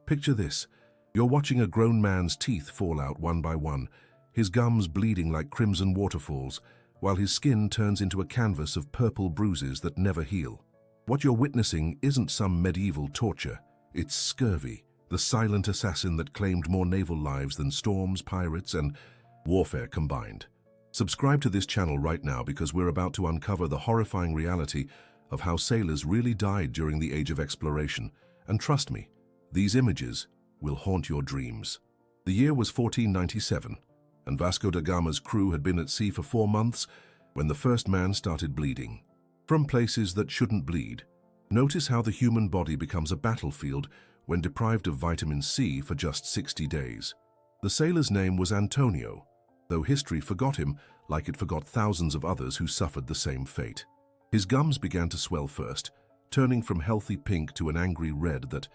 Picture this. You're watching a grown man's teeth fall out one by one, his gums bleeding like crimson waterfalls, while his skin turns into a canvas of purple bruises that never heal. What you're witnessing isn't some medieval torture. It's scurvy, the silent assassin that claimed more naval lives than storms, pirates, and warfare combined. Subscribe to this channel right now because we're about to uncover the horrifying reality of how sailors really died during the age of exploration. And trust me, these images will haunt your dreams. The year was 1497, and Vasco da Gama's crew had been at sea for 4 months when the first man started bleeding. From places that shouldn't bleed. Notice how the human body becomes a battlefield when deprived of vitamin C for just 60 days. The sailor's name was Antonio, though history forgot him like it forgot thousands of others who suffered the same fate. His gums began to swell first, turning from healthy pink to an angry red that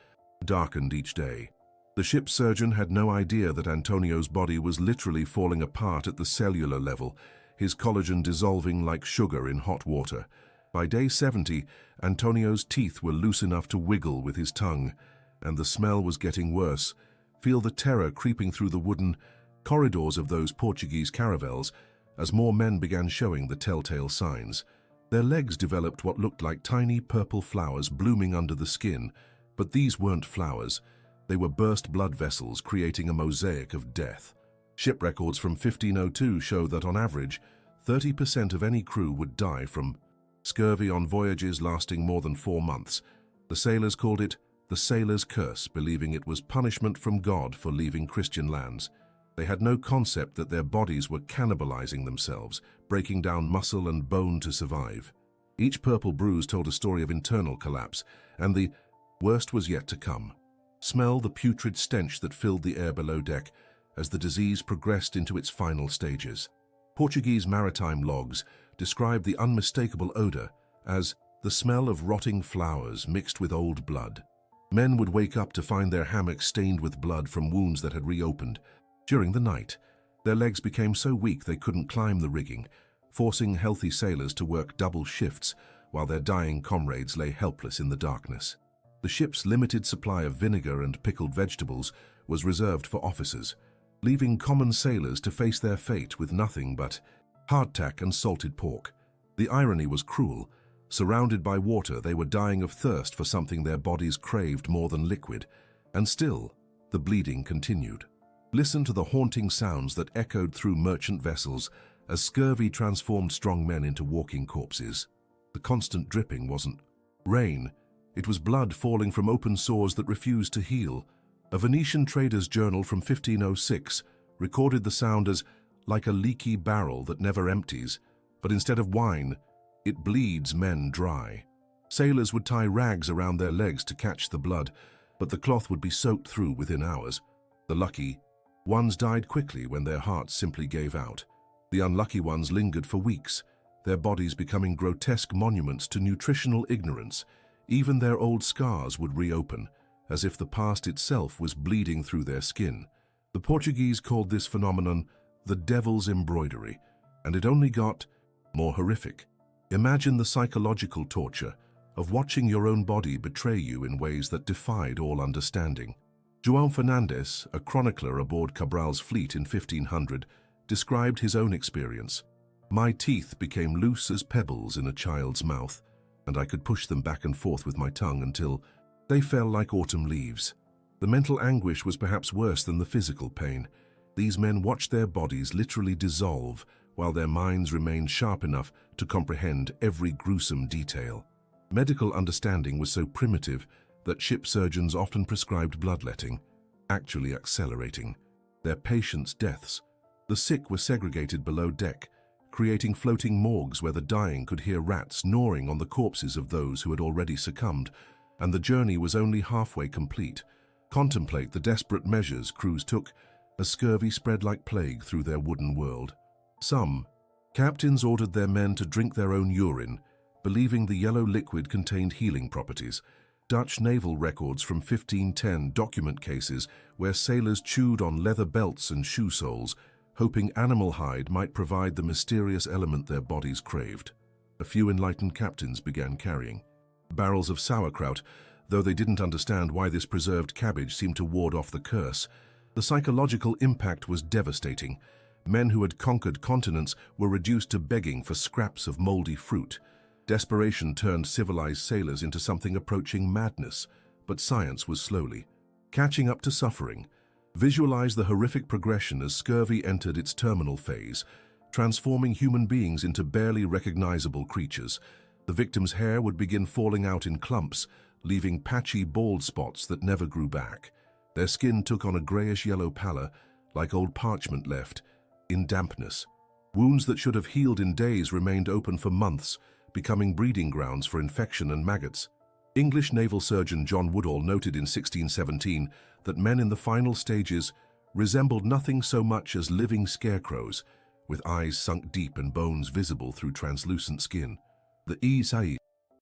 darkened each day. The ship's surgeon had no idea that Antonio's body was literally falling apart at the cellular level, his collagen dissolving like sugar in hot water. By day 70, Antonio's teeth were loose enough to wiggle with his tongue, and the smell was getting worse. Feel the terror creeping through the wooden corridors of those Portuguese caravels as more men began showing the telltale signs. Their legs developed what looked like tiny purple flowers blooming under the skin, but these weren't flowers. They were burst blood vessels creating a mosaic of death. Ship records from 1502 show that on average, 30% of any crew would die from scurvy on voyages lasting more than 4 months. The sailors called it the sailor's curse, believing it was punishment from God for leaving Christian lands. They had no concept that their bodies were cannibalizing themselves, breaking down muscle and bone to survive. Each purple bruise told a story of internal collapse, and the worst was yet to come. Smell the putrid stench that filled the air below deck as the disease progressed into its final stages. Portuguese maritime logs described the unmistakable odor as the smell of rotting flowers mixed with old blood. Men would wake up to find their hammocks stained with blood from wounds that had reopened. During the night, their legs became so weak they couldn't climb the rigging, forcing healthy sailors to work double shifts while their dying comrades lay helpless in the darkness. The ship's limited supply of vinegar and pickled vegetables was reserved for officers, leaving common sailors to face their fate with nothing but hardtack and salted pork. The irony was cruel. Surrounded by water, they were dying of thirst for something their bodies craved more than liquid, and still, the bleeding continued. Listen to the haunting sounds that echoed through merchant vessels as scurvy transformed strong men into walking corpses. The constant dripping wasn't rain, it was blood falling from open sores that refused to heal. A Venetian trader's journal from 1506 recorded the sound as like a leaky barrel that never empties, but instead of wine, it bleeds men dry. Sailors would tie rags around their legs to catch the blood, but the cloth would be soaked through within hours. The lucky ones died quickly when their hearts simply gave out. The unlucky ones lingered for weeks, their bodies becoming grotesque monuments to nutritional ignorance. Even their old scars would reopen, as if the past itself was bleeding through their skin. The Portuguese called this phenomenon the devil's embroidery, and it only got more horrific. Imagine the psychological torture of watching your own body betray you in ways that defied all understanding. João Fernandes, a chronicler aboard Cabral's fleet in 1500, described his own experience. "My teeth became loose as pebbles in a child's mouth, and I could push them back and forth with my tongue until they fell like autumn leaves." The mental anguish was perhaps worse than the physical pain. These men watched their bodies literally dissolve while their minds remained sharp enough to comprehend every gruesome detail. Medical understanding was so primitive that ship surgeons often prescribed bloodletting, actually accelerating their patients' deaths. The sick were segregated below deck, creating floating morgues where the dying could hear rats gnawing on the corpses of those who had already succumbed, and the journey was only halfway complete. Contemplate the desperate measures crews took as scurvy spread like plague through their wooden world. Some captains ordered their men to drink their own urine, believing the yellow liquid contained healing properties. Dutch naval records from 1510 document cases where sailors chewed on leather belts and shoe soles, hoping animal hide might provide the mysterious element their bodies craved. A few enlightened captains began carrying barrels of sauerkraut, Though they didn't understand why this preserved cabbage seemed to ward off the curse, the psychological impact was devastating. Men who had conquered continents were reduced to begging for scraps of moldy fruit. Desperation turned civilized sailors into something approaching madness, but science was slowly catching up to suffering. Visualize the horrific progression as scurvy entered its terminal phase, transforming human beings into barely recognizable creatures. The victim's hair would begin falling out in clumps, leaving patchy bald spots that never grew back. Their skin took on a grayish-yellow pallor, like old parchment left in dampness. Wounds that should have healed in days remained open for months, becoming breeding grounds for infection and maggots. English naval surgeon John Woodall noted in 1617 that men in the final stages resembled nothing so much as living scarecrows, with eyes sunk deep and bones visible through translucent skin. The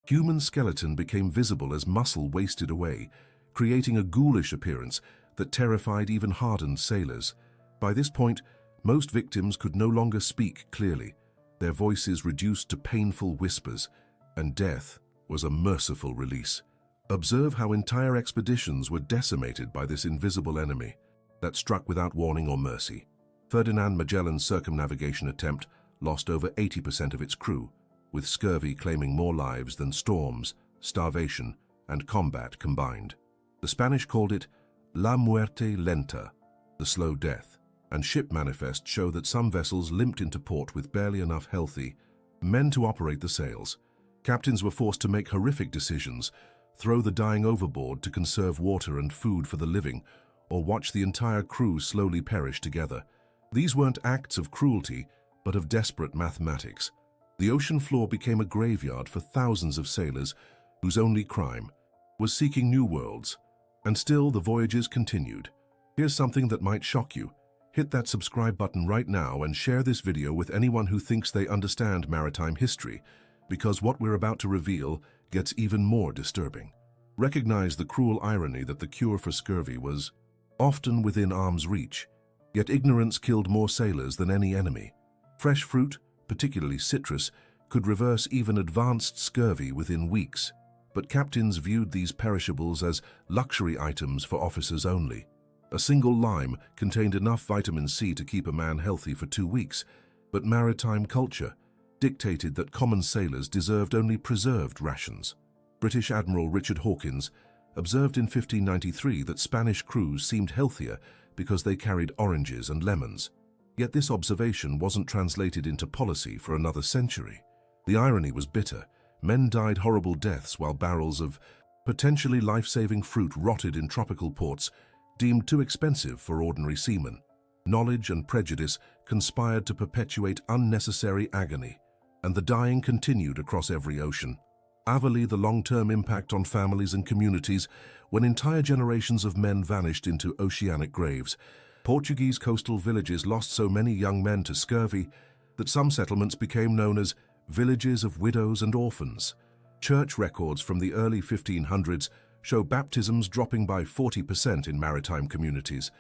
human skeleton became visible as muscle wasted away, creating a ghoulish appearance that terrified even hardened sailors. By this point, most victims could no longer speak clearly, their voices reduced to painful whispers, and death was a merciful release. Observe how entire expeditions were decimated by this invisible enemy that struck without warning or mercy. Ferdinand Magellan's circumnavigation attempt lost over 80% of its crew, with scurvy claiming more lives than storms, starvation, and combat combined. The Spanish called it La Muerte Lenta, the slow death, and ship manifests show that some vessels limped into port with barely enough healthy men to operate the sails. Captains were forced to make horrific decisions, throw the dying overboard to conserve water and food for the living, or watch the entire crew slowly perish together. These weren't acts of cruelty, but of desperate mathematics. The ocean floor became a graveyard for thousands of sailors whose only crime was seeking new worlds. And still, the voyages continued. Here's something that might shock you. Hit that subscribe button right now and share this video with anyone who thinks they understand maritime history, because what we're about to reveal gets even more disturbing. Recognize the cruel irony that the cure for scurvy was often within arm's reach, yet ignorance killed more sailors than any enemy. Fresh fruit, particularly citrus, could reverse even advanced scurvy within weeks, but captains viewed these perishables as luxury items for officers only. A single lime contained enough vitamin C to keep a man healthy for 2 weeks, but maritime culture dictated that common sailors deserved only preserved rations. British Admiral Richard Hawkins observed in 1593 that Spanish crews seemed healthier because they carried oranges and lemons. Yet this observation wasn't translated into policy for another century. The irony was bitter. Men died horrible deaths while barrels of potentially life-saving fruit rotted in tropical ports, deemed too expensive for ordinary seamen. Knowledge and prejudice conspired to perpetuate unnecessary agony, and the dying continued across every ocean. Avali, the long-term impact on families and communities when entire generations of men vanished into oceanic graves. Portuguese coastal villages lost so many young men to scurvy that some settlements became known as villages of widows and orphans. Church records from the early 1500s show baptisms dropping by 40% in maritime communities,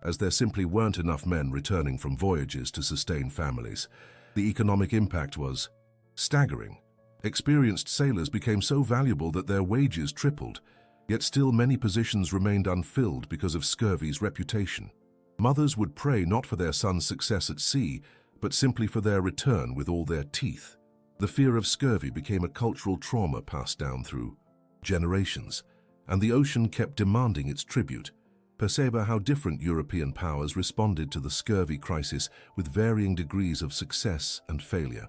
as there simply weren't enough men returning from voyages to sustain families. The economic impact was staggering. Experienced sailors became so valuable that their wages tripled, yet still many positions remained unfilled because of scurvy's reputation. Mothers would pray not for their son's success at sea, but simply for their return with all their teeth. The fear of scurvy became a cultural trauma passed down through generations, and the ocean kept demanding its tribute. Perceive how different European powers responded to the scurvy crisis with varying degrees of success and failure.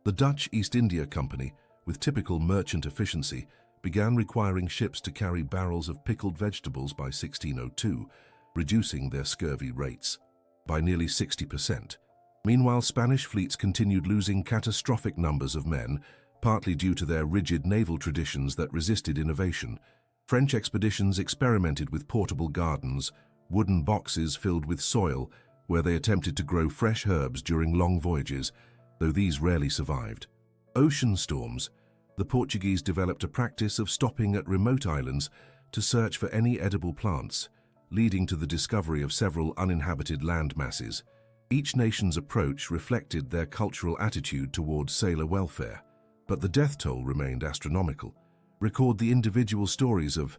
The Dutch East India Company, with typical merchant efficiency, began requiring ships to carry barrels of pickled vegetables by 1602, reducing their scurvy rates by nearly 60%. Meanwhile, Spanish fleets continued losing catastrophic numbers of men, partly due to their rigid naval traditions that resisted innovation. French expeditions experimented with portable gardens, wooden boxes filled with soil, where they attempted to grow fresh herbs during long voyages, though these rarely survived. Ocean storms. The Portuguese developed a practice of stopping at remote islands to search for any edible plants, leading to the discovery of several uninhabited land masses. Each nation's approach reflected their cultural attitude towards sailor welfare, but the death toll remained astronomical. Record the individual stories of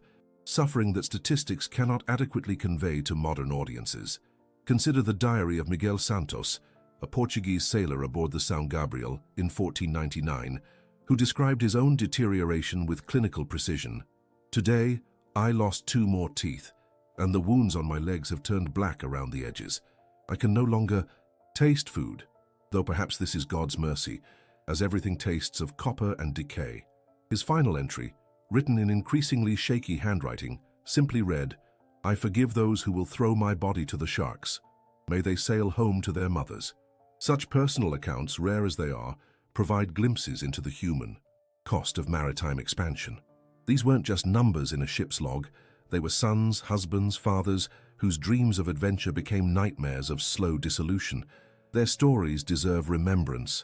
suffering that statistics cannot adequately convey to modern audiences. Consider the diary of Miguel Santos, a Portuguese sailor aboard the São Gabriel in 1499, who described his own deterioration with clinical precision. "Today, I lost 2 more teeth, and the wounds on my legs have turned black around the edges. I can no longer taste food, though perhaps this is God's mercy, as everything tastes of copper and decay." His final entry, written in increasingly shaky handwriting, simply read, "I forgive those who will throw my body to the sharks. May they sail home to their mothers." Such personal accounts, rare as they are, provide glimpses into the human cost of maritime expansion. These weren't just numbers in a ship's log. They were sons, husbands, fathers, whose dreams of adventure became nightmares of slow dissolution. Their stories deserve remembrance.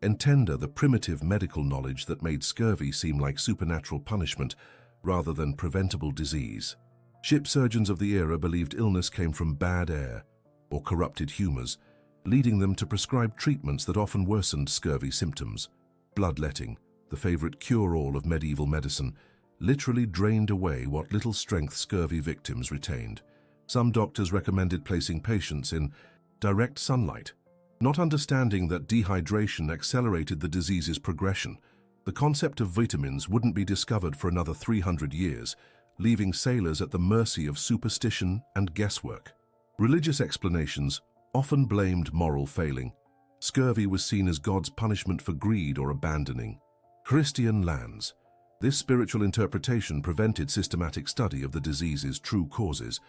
Entender the primitive medical knowledge that made scurvy seem like supernatural punishment rather than preventable disease. Ship surgeons of the era believed illness came from bad air or corrupted humors, leading them to prescribe treatments that often worsened scurvy symptoms. Bloodletting, the favorite cure-all of medieval medicine, literally drained away what little strength scurvy victims retained. Some doctors recommended placing patients in direct sunlight, not understanding that dehydration accelerated the disease's progression. The concept of vitamins wouldn't be discovered for another 300 years, leaving sailors at the mercy of superstition and guesswork. Religious explanations often blamed moral failing. Scurvy was seen as God's punishment for greed or abandoning Christian lands. This spiritual interpretation prevented systematic study of the disease's true causes,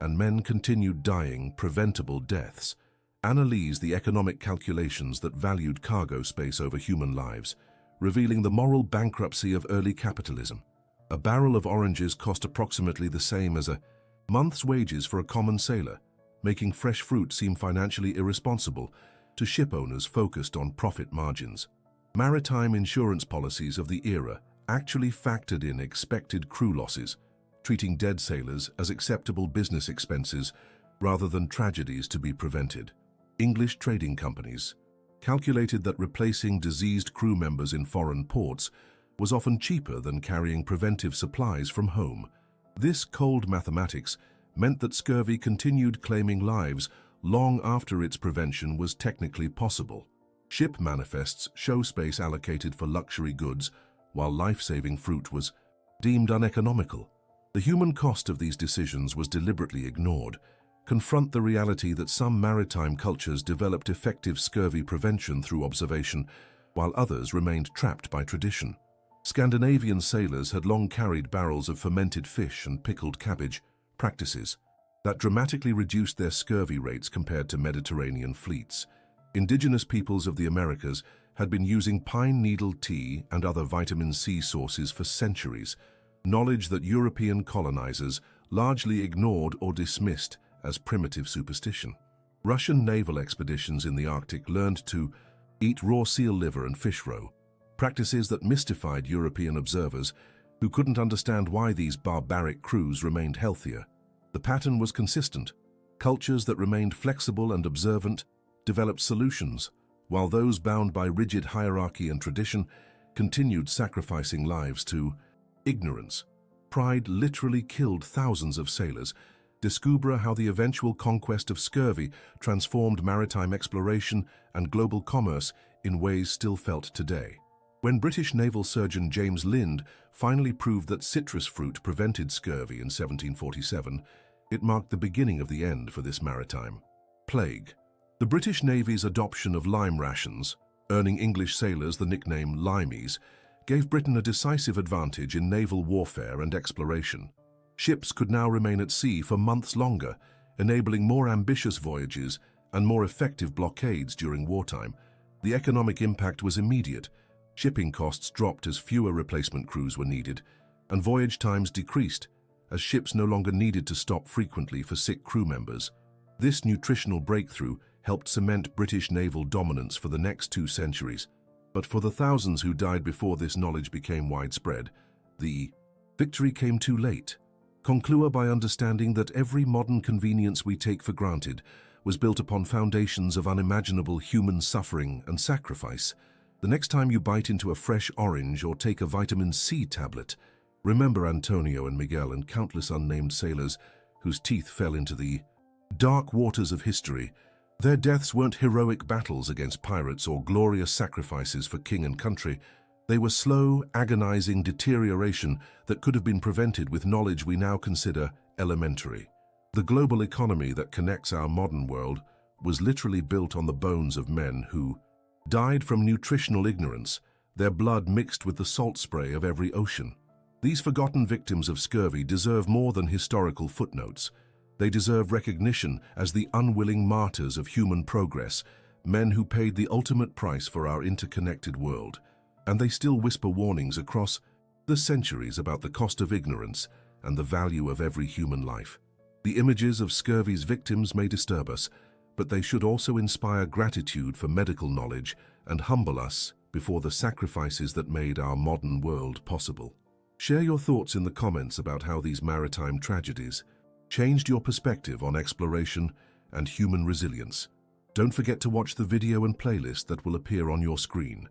and men continued dying preventable deaths. Analyze the economic calculations that valued cargo space over human lives, revealing the moral bankruptcy of early capitalism. A barrel of oranges cost approximately the same as a month's wages for a common sailor, making fresh fruit seem financially irresponsible to ship owners focused on profit margins. Maritime insurance policies of the era actually factored in expected crew losses, treating dead sailors as acceptable business expenses rather than tragedies to be prevented. English trading companies calculated that replacing diseased crew members in foreign ports was often cheaper than carrying preventive supplies from home. This cold mathematics meant that scurvy continued claiming lives long after its prevention was technically possible. Ship manifests show space allocated for luxury goods, while life-saving fruit was deemed uneconomical. The human cost of these decisions was deliberately ignored. Confront the reality that some maritime cultures developed effective scurvy prevention through observation, while others remained trapped by tradition. Scandinavian sailors had long carried barrels of fermented fish and pickled cabbage, practices that dramatically reduced their scurvy rates compared to Mediterranean fleets. Indigenous peoples of the Americas had been using pine needle tea and other vitamin C sources for centuries, knowledge that European colonizers largely ignored or dismissed as primitive superstition. Russian naval expeditions in the Arctic learned to eat raw seal liver and fish roe, practices that mystified European observers who couldn't understand why these barbaric crews remained healthier. The pattern was consistent. Cultures that remained flexible and observant developed solutions, while those bound by rigid hierarchy and tradition continued sacrificing lives to ignorance. Pride literally killed thousands of sailors. Discover how the eventual conquest of scurvy transformed maritime exploration and global commerce in ways still felt today. When British naval surgeon James Lind finally proved that citrus fruit prevented scurvy in 1747, it marked the beginning of the end for this maritime plague. The British Navy's adoption of lime rations, earning English sailors the nickname limeys, gave Britain a decisive advantage in naval warfare and exploration. Ships could now remain at sea for months longer, enabling more ambitious voyages and more effective blockades during wartime. The economic impact was immediate. Shipping costs dropped as fewer replacement crews were needed, and voyage times decreased as ships no longer needed to stop frequently for sick crew members. This nutritional breakthrough helped cement British naval dominance for the next 2 centuries. But for the thousands who died before this knowledge became widespread, the victory came too late. Conclua by understanding that every modern convenience we take for granted was built upon foundations of unimaginable human suffering and sacrifice. The next time you bite into a fresh orange or take a vitamin C tablet, Remember Antonio and Miguel and countless unnamed sailors whose teeth fell into the dark waters of history. Their deaths weren't heroic battles against pirates or glorious sacrifices for king and country. They were slow, agonizing deterioration that could have been prevented with knowledge we now consider elementary. The global economy that connects our modern world was literally built on the bones of men who died from nutritional ignorance, their blood mixed with the salt spray of every ocean. These forgotten victims of scurvy deserve more than historical footnotes. They deserve recognition as the unwilling martyrs of human progress, men who paid the ultimate price for our interconnected world. And they still whisper warnings across the centuries about the cost of ignorance and the value of every human life. The images of scurvy's victims may disturb us, but they should also inspire gratitude for medical knowledge and humble us before the sacrifices that made our modern world possible. Share your thoughts in the comments about how these maritime tragedies changed your perspective on exploration and human resilience. Don't forget to watch the video and playlist that will appear on your screen.